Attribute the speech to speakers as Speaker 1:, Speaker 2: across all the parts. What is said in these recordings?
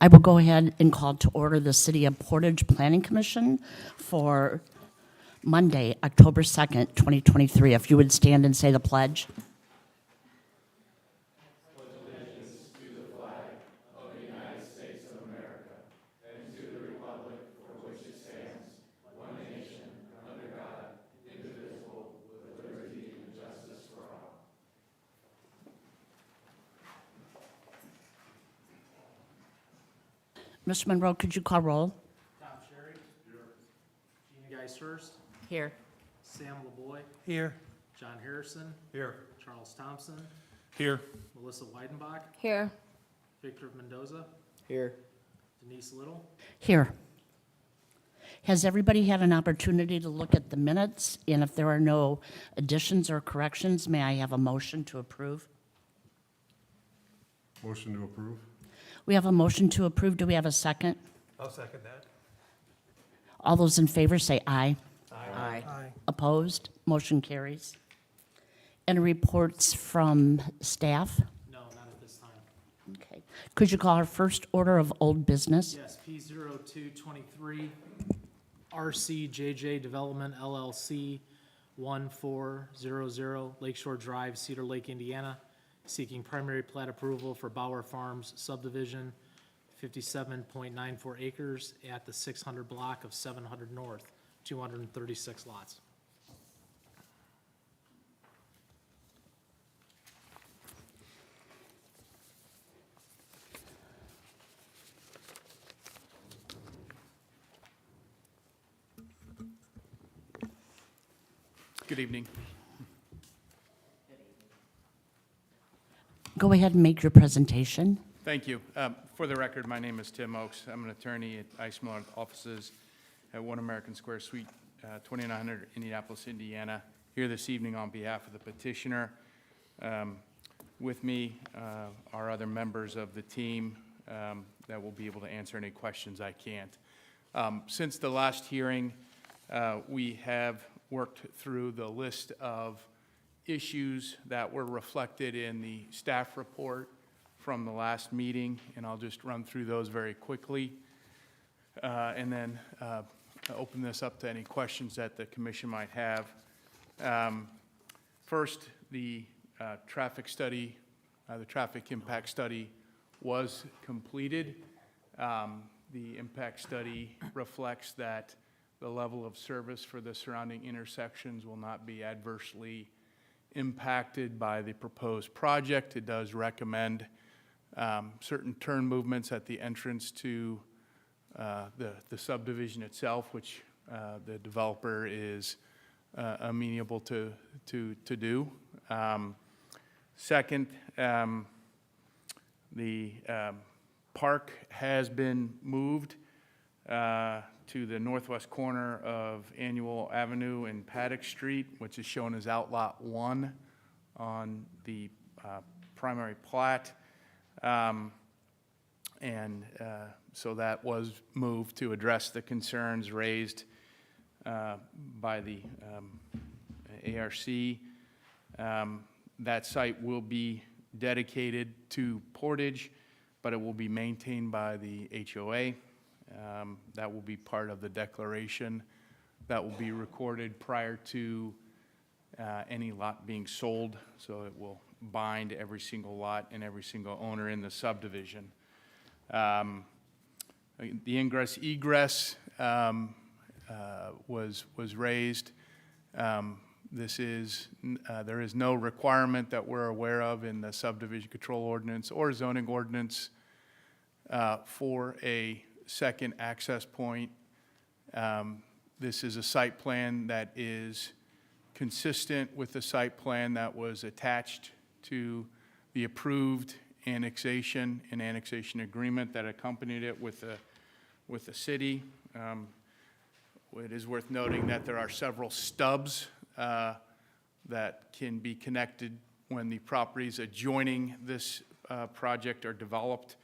Speaker 1: I will go ahead and call to order the City of Portage Planning Commission for Monday, October 2nd, 2023. If you would stand and say the pledge. Mr. Monroe, could you call roll?
Speaker 2: Tom Sherry. Here. Gina Geis-Hurst.
Speaker 1: Here.
Speaker 2: Sam LeBoy.
Speaker 3: Here.
Speaker 2: John Harrison.
Speaker 3: Here.
Speaker 2: Charles Thompson.
Speaker 3: Here.
Speaker 2: Melissa Weidenbach.
Speaker 4: Here.
Speaker 2: Victor Mendoza.
Speaker 3: Here.
Speaker 2: Denise Little.
Speaker 1: Here. Has everybody had an opportunity to look at the minutes? And if there are no additions or corrections, may I have a motion to approve?
Speaker 5: Motion to approve?
Speaker 1: We have a motion to approve. Do we have a second?
Speaker 3: I'll second that.
Speaker 1: All those in favor say aye.
Speaker 3: Aye.
Speaker 1: Opposed? Motion carries. And reports from staff?
Speaker 2: No, not at this time.
Speaker 1: Okay. Could you call our first order of old business?
Speaker 2: Yes, P0223, RCJJ Development LLC, 1400 Lakeshore Drive, Cedar Lake, Indiana, seeking primary plat approval for Bauer Farms subdivision, 57.94 acres at the 600 block of 700 North, 236 lots.
Speaker 6: Good evening.
Speaker 1: Go ahead and make your presentation.
Speaker 6: Thank you. For the record, my name is Tim Oakes. I'm an attorney at Ice Miller offices at 1 American Square Suite, 2900 Indianapolis, Indiana. Here this evening on behalf of the petitioner. With me are other members of the team that will be able to answer any questions I can't. Since the last hearing, we have worked through the list of issues that were reflected in the staff report from the last meeting, and I'll just run through those very quickly, and then open this up to any questions that the commission might have. First, the traffic study, the traffic impact study was completed. The impact study reflects that the level of service for the surrounding intersections will not be adversely impacted by the proposed project. It does recommend certain turn movements at the entrance to the subdivision itself, which the developer is amenable to do. Second, the park has been moved to the northwest corner of Annual Avenue and Paddock Street, which is shown as Outlot 1 on the primary plat. So that was moved to address the concerns raised by the ARC. That site will be dedicated to Portage, but it will be maintained by the HOA. That will be part of the declaration that will be recorded prior to any lot being sold, so it will bind every single lot and every single owner in the subdivision. The ingress egress was raised. There is no requirement that we're aware of in the subdivision control ordinance or zoning ordinance for a second access point. This is a site plan that is consistent with the site plan that was attached to the approved annexation and annexation agreement that accompanied it with the city. It is worth noting that there are several stubs that can be connected when the properties adjoining this project are developed.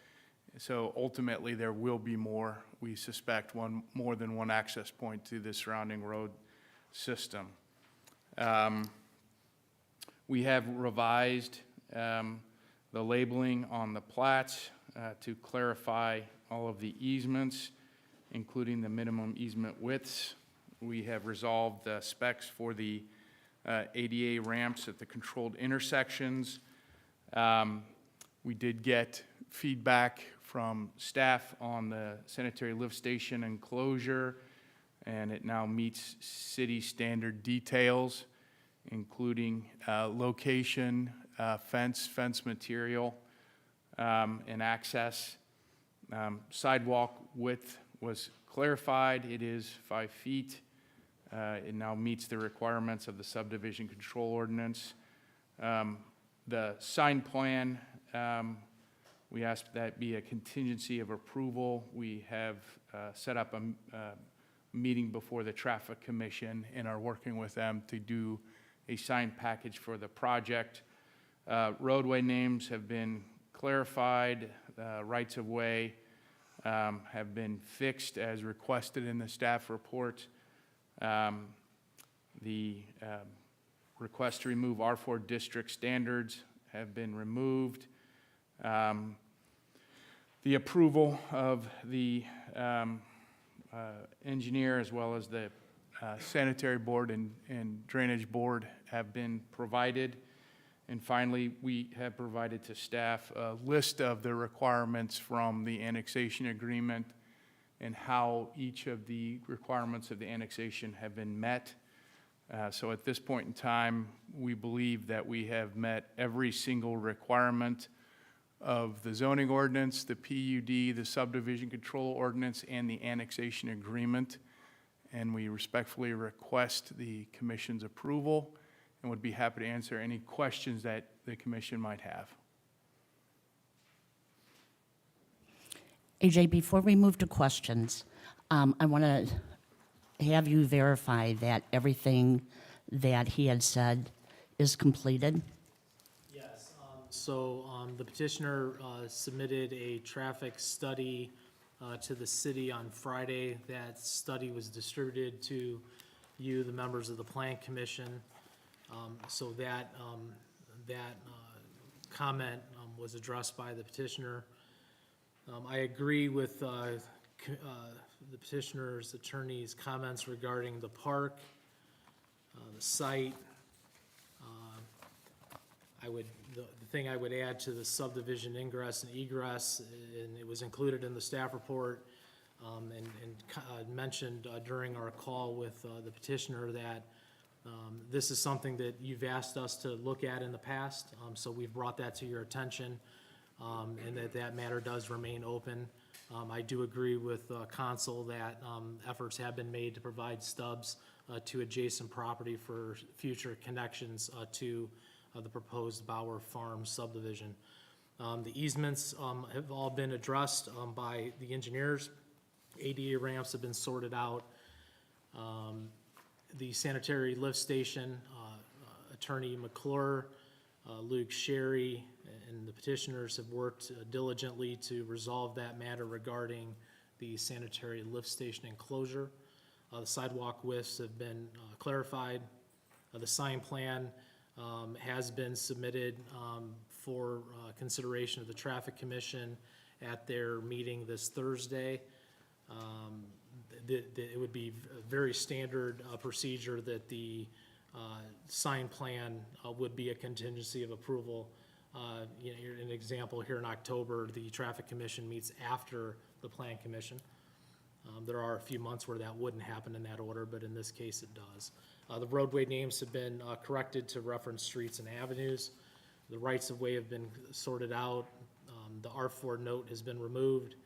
Speaker 6: So ultimately, there will be more, we suspect, more than one access point to the surrounding road system. We have revised the labeling on the plats. to clarify all of the easements, including the minimum easement widths. We have resolved the specs for the ADA ramps at the controlled intersections. We did get feedback from staff on the sanitary lift station enclosure, and it now meets city standard details, including location, fence material, and access. Sidewalk width was clarified. It is 5 feet. It now meets the requirements of the subdivision control ordinance. The sign plan, we asked that be a contingency of approval. We have set up a meeting before the Traffic Commission and are working with them to do a sign package for the project. Roadway names have been clarified. Rights-of-way have been fixed as requested in the staff report. The request to remove R4 district standards have been removed. The approval of the engineer as well as the sanitary board and drainage board have been provided. And finally, we have provided to staff a list of the requirements from the annexation agreement and how each of the requirements of the annexation have been met. So at this point in time, we believe that we have met every single requirement of the zoning ordinance, the PUD, the subdivision control ordinance, and the annexation agreement. And we respectfully request the commission's approval and would be happy to answer any questions that the commission might have.
Speaker 1: AJ, before we move to questions, I want to have you verify that everything that he had said is completed.
Speaker 2: Yes, so the petitioner submitted a traffic study to the city on Friday. That study was distributed to you, the members of the Planning Commission. So that comment was addressed by the petitioner. I agree with the petitioner's attorney's comments regarding the park, the site. The thing I would add to the subdivision ingress and egress, and it was included in the staff report, and mentioned during our call with the petitioner that this is something that you've asked us to look at in the past, so we've brought that to your attention, and that matter does remain open. I do agree with council that efforts have been made to provide stubs to adjacent property for future connections to the proposed Bauer Farm subdivision. The easements have all been addressed by the engineers. ADA ramps have been sorted out. The sanitary lift station, Attorney McClure, Luke Sherry, and the petitioners have worked diligently to resolve that matter regarding the sanitary lift station enclosure. The sidewalk widths have been clarified. The sign plan has been submitted for consideration of the Traffic Commission at their meeting this Thursday. It would be a very standard procedure that the sign plan would be a contingency of approval. An example here in October, the Traffic Commission meets after the Plan Commission. There are a few months where that wouldn't happen in that order, but in this case it does. The roadway names have been corrected to reference streets and avenues. The rights-of-way have been sorted out. The R4 note has been removed.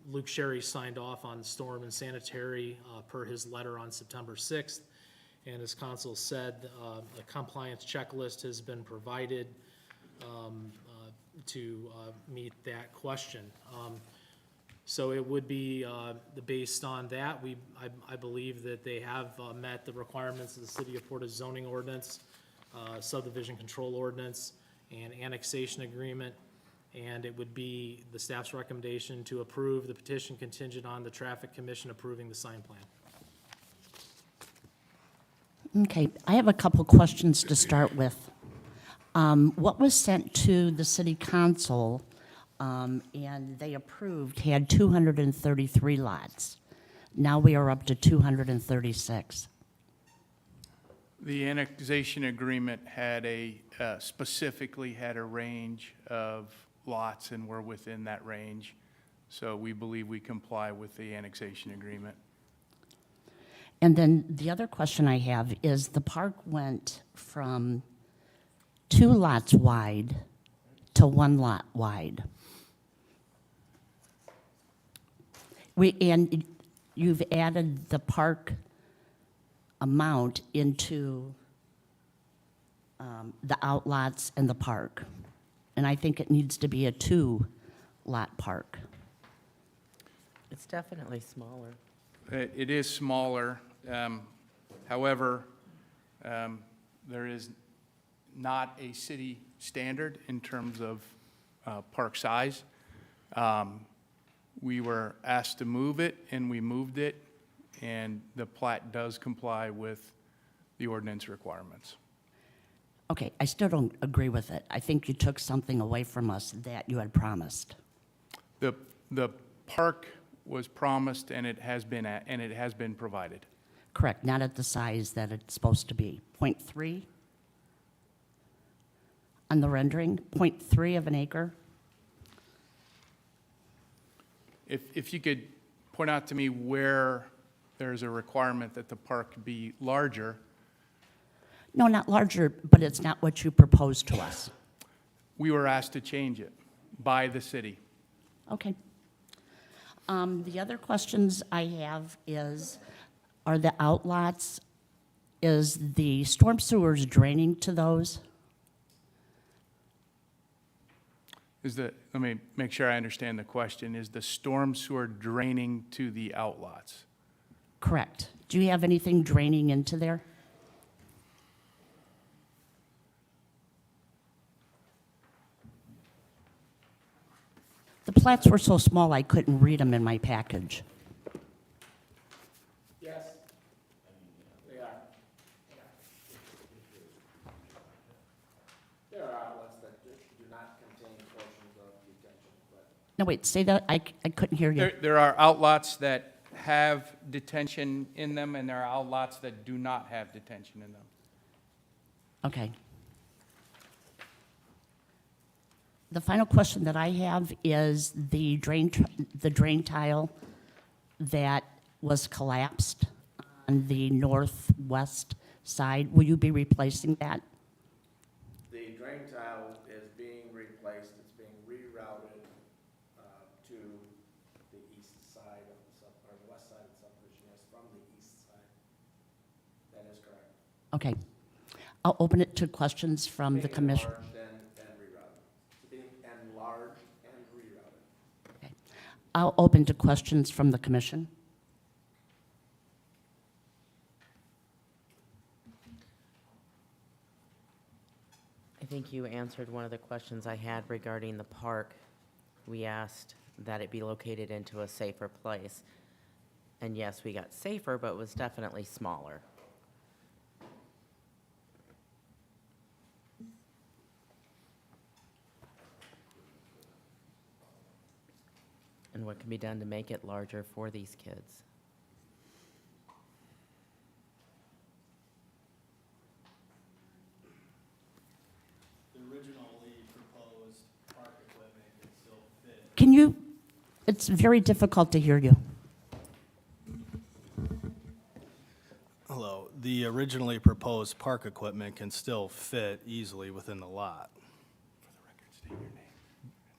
Speaker 2: Luke Sherry signed off on storm and sanitary per his letter on September 6th. And as council said, a compliance checklist has been provided to meet that question. So it would be based on that. I believe that they have met the requirements of the City of Portage zoning ordinance, subdivision control ordinance, and annexation agreement. And it would be the staff's recommendation to approve the petition contingent on the Traffic Commission approving the sign plan.
Speaker 1: Okay, I have a couple questions to start with. What was sent to the city council, and they approved, had 233 lots. Now we are up to 236.
Speaker 6: The annexation agreement had specifically had a range of lots, and we're within that range. So we believe we comply with the annexation agreement.
Speaker 1: And then the other question I have is the park went from 2 lots wide to 1 lot wide. And you've added the park amount into the outlots and the park. And I think it needs to be a 2-lot park.
Speaker 4: It's definitely smaller.
Speaker 6: It is smaller. However, there is not a city standard in terms of park size. We were asked to move it, and we moved it, and the plat does comply with the ordinance requirements.
Speaker 1: Okay, I still don't agree with it. I think you took something away from us that you had promised.
Speaker 6: The park was promised, and it has been provided.
Speaker 1: Correct, not at the size that it's supposed to be. 0.3 on the rendering, 0.3 of an acre.
Speaker 6: If you could point out to me where there's a requirement that the park be larger.
Speaker 1: No, not larger, but it's not what you proposed to us.
Speaker 6: We were asked to change it by the city.
Speaker 1: Okay. The other questions I have are the outlots, is the storm sewers draining to those?
Speaker 6: Let me make sure I understand the question. Is the storm sewer draining to the outlots?
Speaker 1: Correct. Do you have anything draining into there? The plats were so small I couldn't read them in my package.
Speaker 2: Yes, they are.
Speaker 5: There are outlets that do not contain portions of detention, but
Speaker 1: No, wait, say that, I couldn't hear you.
Speaker 6: There are outlots that have detention in them, and there are outlots that do not have detention in them.
Speaker 1: Okay. The final question that I have is the drain tile that was collapsed on the northwest side. Will you be replacing that?
Speaker 5: the drain tile is being replaced, it's being rerouted to the east side of the or the west side of the subdivision, yes, from the east side. That is correct.
Speaker 1: Okay. I'll open it to questions from the
Speaker 5: Being
Speaker 1: commission.
Speaker 5: enlarged and rerouted. It's being enlarged and rerouted.
Speaker 1: Okay. I'll open to questions from the commission.
Speaker 4: I think you answered one of the questions I had regarding the park. We asked that it be located into a safer place. And yes, we got safer, but it was definitely smaller. And what can be done to make it larger for these kids?
Speaker 7: The originally proposed park equipment can still fit.
Speaker 1: Can you, it's very difficult to hear you.
Speaker 7: Hello, the originally proposed park equipment can still fit easily within the lot.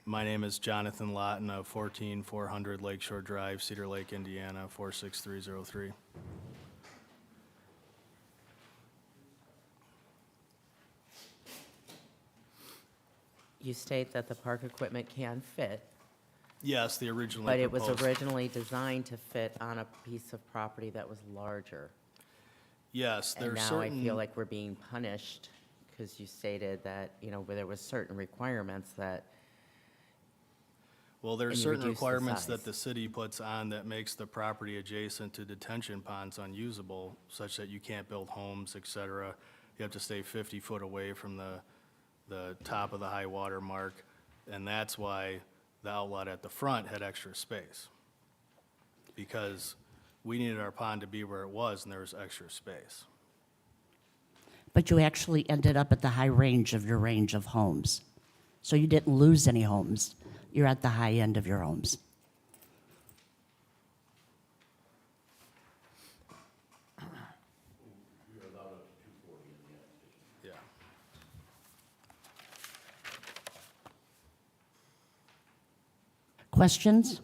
Speaker 7: My name is Jonathan Lawton of 14400 Lakeshore Drive, Cedar Lake, Indiana, 46303.
Speaker 4: You state that the park equipment can fit,
Speaker 7: Yes, the originally
Speaker 4: but it was
Speaker 7: proposed.
Speaker 4: originally designed to fit on a piece of property that was larger.
Speaker 7: Yes,
Speaker 4: And
Speaker 7: there's
Speaker 4: now I
Speaker 7: certain.
Speaker 4: feel like we're being punished because you stated that, where there was certain requirements that,
Speaker 7: Well, there's
Speaker 4: and you
Speaker 7: certain
Speaker 4: reduce the
Speaker 7: requirements that
Speaker 4: size.
Speaker 7: the city puts on that makes the property adjacent to detention ponds unusable, such that you can't build homes, et cetera. You have to stay 50 foot away from the the top of the high water mark, and that's why the outlet at the front had extra space. Because we needed our pond to be where it was, and there was extra space.
Speaker 1: But you actually ended up at the high range of your range of homes. So you didn't lose any homes. You're at the high end of your homes.
Speaker 7: Yeah.
Speaker 1: Questions?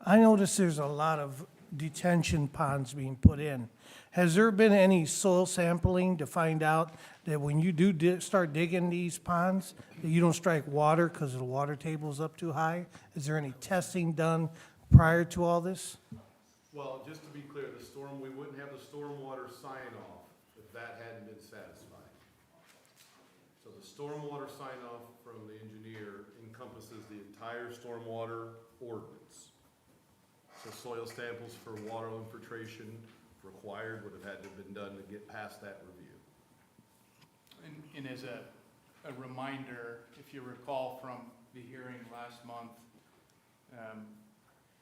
Speaker 8: I notice there's a lot of detention ponds being put in. Has there been any soil sampling to find out that when you do start digging these ponds, that you don't strike water because the water table's up too high? Is there any testing done prior to all this?
Speaker 9: Well, just to be clear, we wouldn't have the stormwater sign-off if that hadn't been satisfied. So the stormwater sign-off from the engineer encompasses the entire stormwater ordinance. So soil samples for water infiltration required would have had to have been done to get past that review.
Speaker 6: And as a reminder, if you recall from the hearing last month,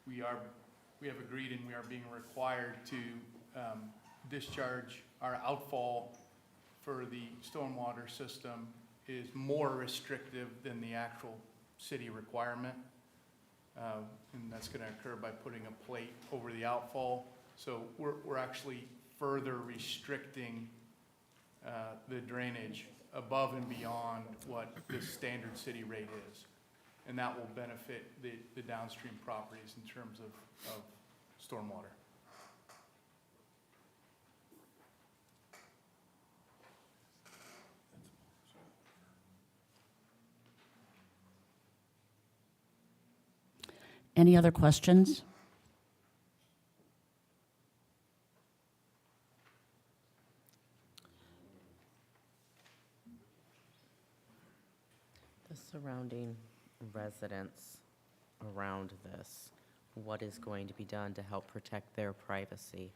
Speaker 6: we have agreed and we are being required to discharge our outfall for the stormwater system is more restrictive than the actual city requirement. And that's gonna occur by putting a plate over the outfall. So we're actually further restricting the drainage above and beyond what the standard city rate is. And that will benefit the downstream properties in terms of stormwater.
Speaker 1: Any other questions?
Speaker 4: The surrounding residents around this, what is going to be done to help protect their privacy?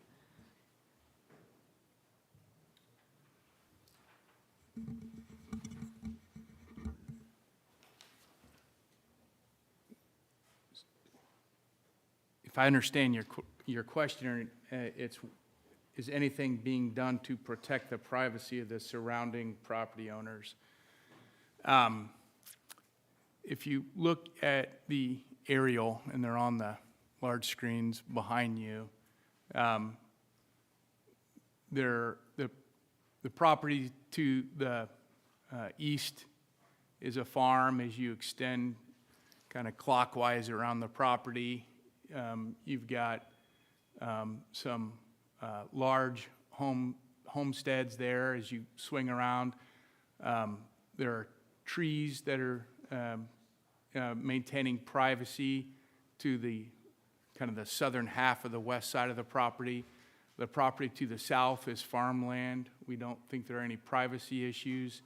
Speaker 6: If I understand your question, is anything being done to protect the privacy of the surrounding property owners? If you look at the aerial, and they're on the large screens behind you, the property to the east is a farm. As you extend kind of clockwise around the property, you've got some large homesteads there as you swing around. There are trees that are maintaining privacy to the kind of the southern half of the west side of the property. The property to the south is farmland. We don't think there are any privacy issues.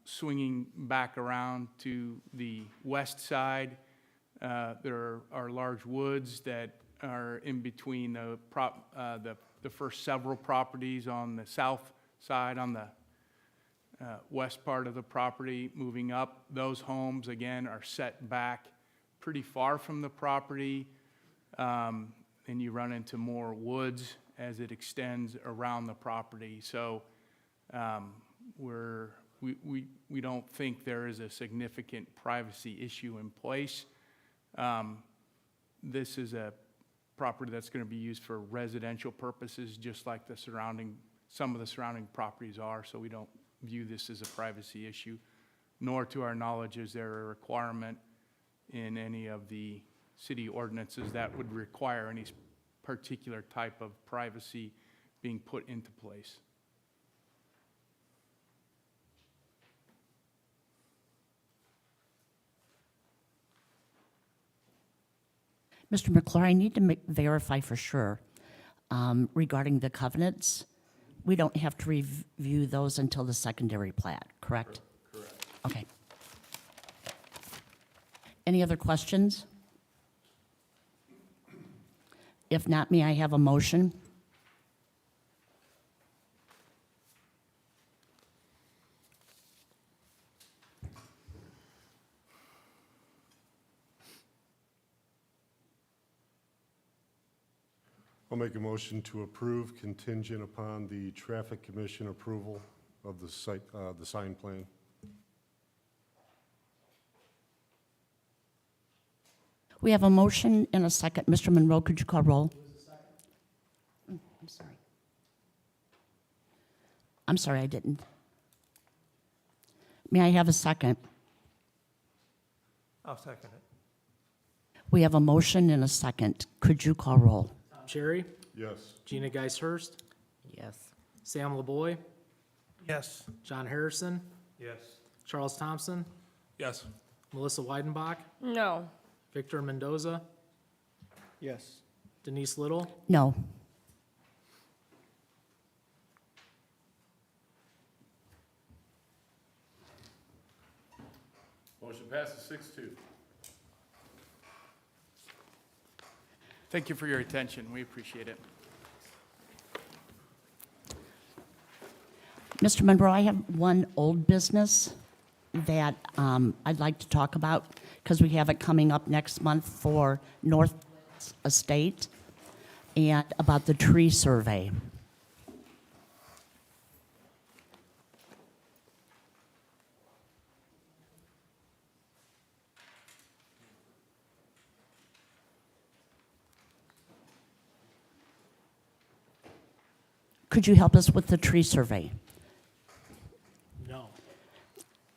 Speaker 6: Swinging back around to the west side, there are large woods that are in between the first several properties on the south side, on the west part of the property. Moving up, those homes, again, are set back pretty far from the property, and you run into more woods as it extends around the property. So we don't think there is a significant privacy issue in place. This is a property that's going to be used for residential purposes, just like some of the surrounding properties are, so we don't view this as a privacy issue, nor to our knowledge is there a requirement in any of the city ordinances that would require any particular type of privacy being put into place.
Speaker 1: Mr. McClure, I need to verify for sure regarding the covenants. We don't have to review those until the secondary plat, correct?
Speaker 9: Correct.
Speaker 1: Okay. Any other questions? If not, may I have a motion?
Speaker 10: I'll make a motion to approve contingent upon the Traffic Commission approval of the site, the sign plan.
Speaker 1: We have a motion and a second. Mr. Monroe, could you call roll? I'm sorry. I'm sorry, I didn't. May I have a second?
Speaker 3: I'll second it.
Speaker 1: We have a motion and a second. Could you call roll?
Speaker 2: Tom Cherry,
Speaker 10: Yes.
Speaker 2: Gina Geishurst,
Speaker 4: Yes.
Speaker 2: Sam LaBoy,
Speaker 8: Yes.
Speaker 2: John Harrison,
Speaker 3: Yes.
Speaker 2: Charles Thompson,
Speaker 3: Yes.
Speaker 2: Melissa Weidenbach,
Speaker 11: No.
Speaker 2: Victor Mendoza,
Speaker 3: Yes.
Speaker 2: Denise Little,
Speaker 1: No.
Speaker 9: Motion passes 6-2.
Speaker 6: Thank you for your attention. We appreciate it.
Speaker 1: Mr. Monroe, I have one old business that I'd like to talk about because we have it coming up next month for North Estate and about the tree survey. Could you help us with the tree survey?
Speaker 2: no.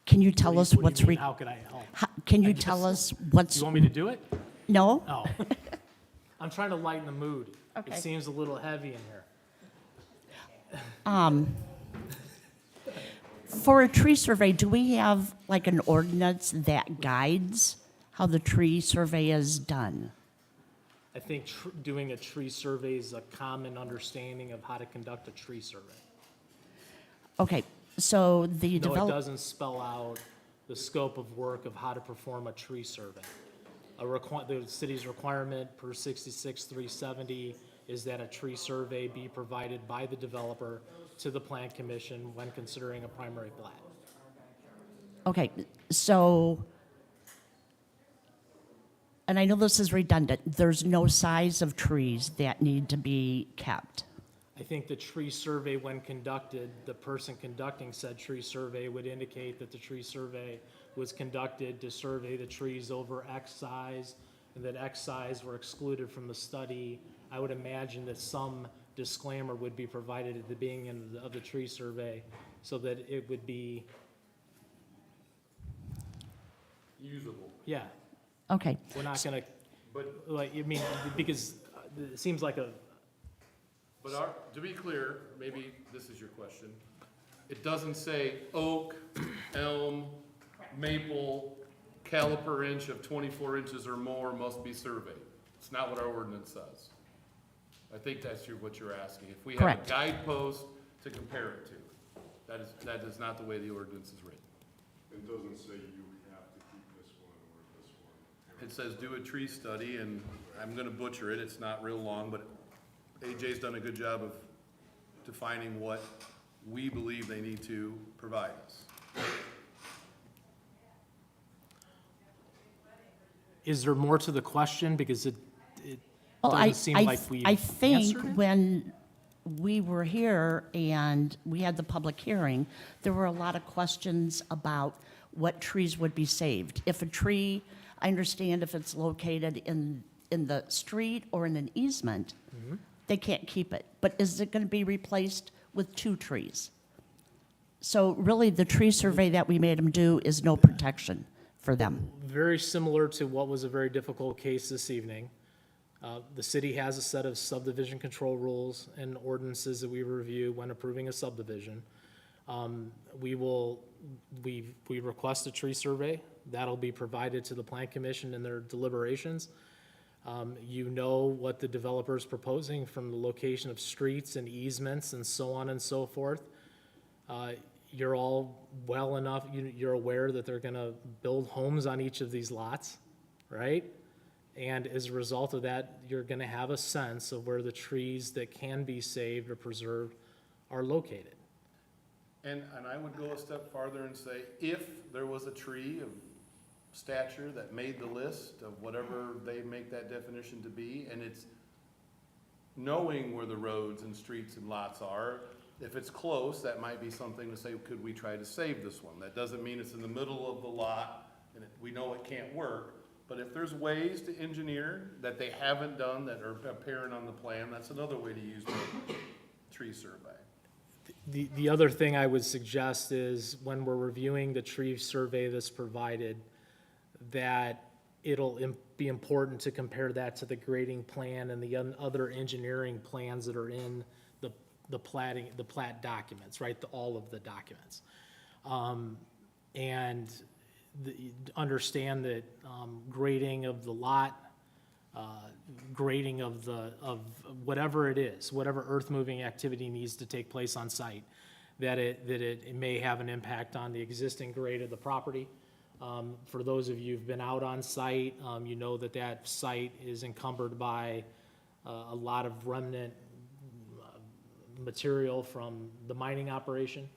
Speaker 1: Can you tell us
Speaker 2: What do
Speaker 1: what's,
Speaker 2: you mean, how could I help?
Speaker 1: can you
Speaker 2: I
Speaker 1: tell
Speaker 2: just-
Speaker 1: us what's,
Speaker 2: You want me to do it?
Speaker 1: no?
Speaker 2: No. I'm trying to lighten the mood.
Speaker 1: Okay.
Speaker 2: It seems a little heavy in here.
Speaker 1: For a tree survey, do we have like an ordinance that guides how the tree survey is done?
Speaker 2: I think doing a tree survey is a common understanding of how to conduct a tree survey.
Speaker 1: Okay, so the
Speaker 2: No, it
Speaker 1: develop,
Speaker 2: doesn't spell out the scope of work of how to perform a tree survey. The city's requirement per 66-370 is that a tree survey be provided by the developer to the Plan Commission when considering a primary plat.
Speaker 1: okay, so, and I know this is redundant, there's no size of trees that need to be kept.
Speaker 2: I think the tree survey, when conducted, the person conducting said tree survey would indicate that the tree survey was conducted to survey the trees over X size, and that X size were excluded from the study. I would imagine that some disclaimer would be provided at the beginning of the tree survey, so that it would be,
Speaker 9: Usable.
Speaker 2: yeah,
Speaker 1: Okay,
Speaker 2: we're not gonna,
Speaker 9: But,
Speaker 2: like, I mean, because it seems like a,
Speaker 9: to be clear, maybe this is your question. It doesn't say oak, elm, maple, caliper inch of 24 inches or more must be surveyed. It's not what our ordinance says. I think that's what you're asking. If we have a
Speaker 1: Correct.
Speaker 9: guidepost to compare it to, that is not the way the ordinance is written.
Speaker 10: It doesn't say you have to keep this one or this one.
Speaker 9: It says do a tree study, and I'm gonna butcher it, it's not real long, but AJ's done a good job of defining what we believe they need to provide us.
Speaker 2: is there more to the question? Because it
Speaker 1: well,
Speaker 2: doesn't seem like we
Speaker 1: I
Speaker 2: answered
Speaker 1: think
Speaker 2: it.
Speaker 1: when we were here and we had the public hearing, there were a lot of questions about what trees would be saved. If a tree, I understand if it's located in the street or in an easement,
Speaker 2: Mm-hmm.
Speaker 1: they can't keep it. But is it going to be replaced with 2 trees? So really, the tree survey that we made them do is no protection for them.
Speaker 2: Very similar to what was a very difficult case this evening. The city has a set of subdivision control rules and ordinances that we review when approving a subdivision. We request a tree survey. That'll be provided to the Plan Commission in their deliberations. You know what the developer is proposing from the location of streets and easements and so on and so forth. You're all well enough, you're aware that they're gonna build homes on each of these lots, right? And as a result of that, you're gonna have a sense of where the trees that can be saved or preserved are located.
Speaker 9: And I would go a step farther and say, if there was a tree of stature that made the list of whatever they make that definition to be, and it's knowing where the roads and streets and lots are, if it's close, that might be something to say, could we try to save this one? That doesn't mean it's in the middle of the lot, and we know it can't work, but if there's ways to engineer that they haven't done that are apparent on the plan, that's another way to use the tree survey.
Speaker 2: The other thing I would suggest is when we're reviewing the tree survey that's provided, that it'll be important to compare that to the grading plan and the other engineering plans that are in the plat documents, right, all of the documents. And understand that grading of the lot, grading of whatever it is, whatever earth-moving activity needs to take place on site, that it may have an impact on the existing grade of the property. For those of you who've been out on site, you know that that site is encumbered by a lot of remnant material from the mining operation.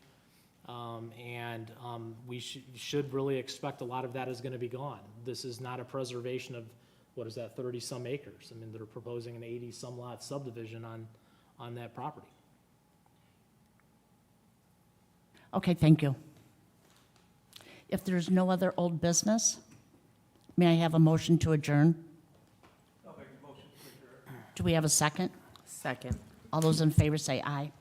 Speaker 2: We should really expect a lot of that is gonna be gone. This is not a preservation of, what is that, 30-some acres? I mean, they're proposing an 80-some lot subdivision on that property.
Speaker 1: Okay, thank you. If there's no other old business, may I have a motion to adjourn? I'll make a motion to adjourn. Do we have a second?
Speaker 4: Second.
Speaker 1: All those in favor say aye.